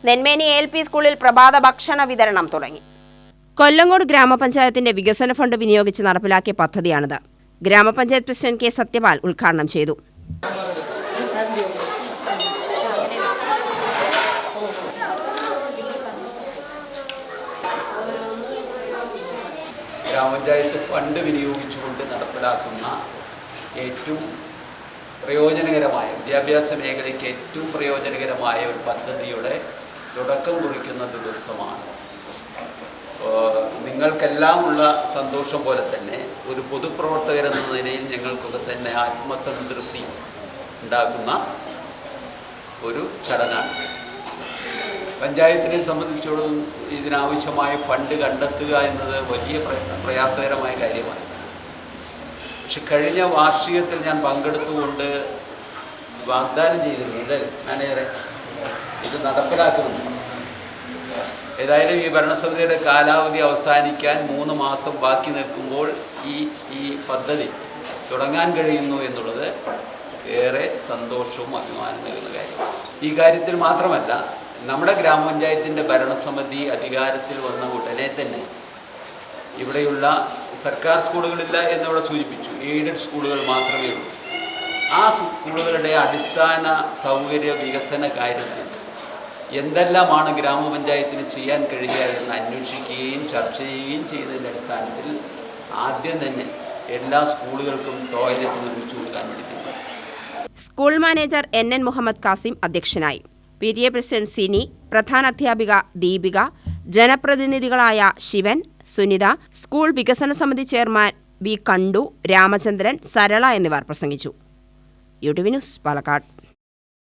Nenmeni LP സ്കൂളിൽ പ്രഭാത ഭക്ഷണ വിതരണം തുടങ്ങി. കൊല്ലങ്കോട് ഗ്രാമപഞ്ചായത്തിന്റെ വികസന ഫണ്ട് വിനിയോഗിച്ച് നടപ്പിലാക്കിയ പദ്ധതിയാണിത്. ഗ്രാമപഞ്ചായത്ത് പ്രസിഡന്റ് കെ സത്യപാൽ ഉദ്ഘാടനം ചെയ്തു. ഗ്രാമപഞ്ചായത്ത് ഫണ്ട് വിനിയോഗിച്ചുകൊണ്ട് നടപ്പിലാക്കുന്ന ഏറ്റവും പ്രയോജനകരമായ വിദ്യാഭ്യാസ മേഖലയ്ക്ക് ഏറ്റവും പ്രയോജനകരമായ ഒരു പദ്ധതിയുടെ തുടക്കം കുറിക്കുന്ന ദിവസമാണ്. നിങ്ങൾക്കെല്ലാമുള്ള സന്തോഷം പോലെ തന്നെ ഒരു പൊതുപ്രവർത്തകരെന്ന നിലയിൽ ഞങ്ങൾക്കൊക്കെ തന്നെ ആത്മസംതൃപ്തി ഉണ്ടാക്കുന്ന ഒരു ചടങ്ങാണ്. പഞ്ചായത്തിനെ സംബന്ധിച്ചോളം ഇതിനാവശ്യമായ ഫണ്ട് കണ്ടെത്തുക എന്നത് വലിയ പ്രയാസകരമായ കാര്യമാണ്. പക്ഷെ കഴിഞ്ഞ വാർഷികത്തിൽ ഞാൻ പങ്കെടുത്തുകൊണ്ട് വാഗ്ദാനം ചെയ്തിരുന്നു ഞാനേറെ ഇത് നടപ്പിലാക്കുന്നുണ്ട്. ഏതായാലും ഈ ഭരണസമിതിയുടെ കാലാവധി അവസാനിക്കാൻ 3 മാസം ബാക്കി നിൽക്കുമ്പോൾ ഈ പദ്ധതി തുടങ്ങാൻ കഴിയുന്നു എന്നുള്ളത് ഏറെ സന്തോഷവും അഭിമാനം നൽകുന്ന കാര്യമാണ്. ഈ കാര്യത്തിൽ മാത്രമല്ല, നമ്മുടെ ഗ്രാമപഞ്ചായത്തിൻ്റെ ഭരണസമിതി അധികാരത്തിൽ വന്ന ഉടനെ തന്നെ ഇവിടെയുള്ള സർക്കാർ സ്കൂളുകളില്ല എന്നിവിടെ സൂചിപ്പിച്ചു, എയ്ഡഡ് സ്കൂളുകൾ മാത്രമേ ഉള്ളൂ. ആ സ്കൂളുകളുടെ അടിസ്ഥാന സൗകര്യ വികസന കാര്യത്തിൽ എന്തെല്ലാമാണ് ഗ്രാമപഞ്ചായത്തിന് ചെയ്യാൻ കഴിയുക എന്ന് അന്വേഷിക്കുകയും ചർച്ച ചെയ്യുകയും ചെയ്തതിൻ്റെ അടിസ്ഥാനത്തിൽ ആദ്യം തന്നെ എല്ലാ സ്കൂളുകൾക്കും ടോയ്ലറ്റ് നിർമ്മിച്ചു കൊടുക്കാൻ വേണ്ടി തീരുമാനിച്ചു. School manager NN Muhammad Kasim അധ്യക്ഷനായി. PTA പ്രസിഡന്റ് സിനി, പ്രധാന അധ്യാപിക ദീപിക, ജനപ്രതിനിധികളായ ശിവൻ, സുനിത, സ്കൂൾ വികസന സമിതി ചെയർമാൻ വി കണ്ടു, രാമചന്ദ്രൻ, സരള എന്നിവർ പ്രസംഗിച്ചു. UTV news, Palakkad.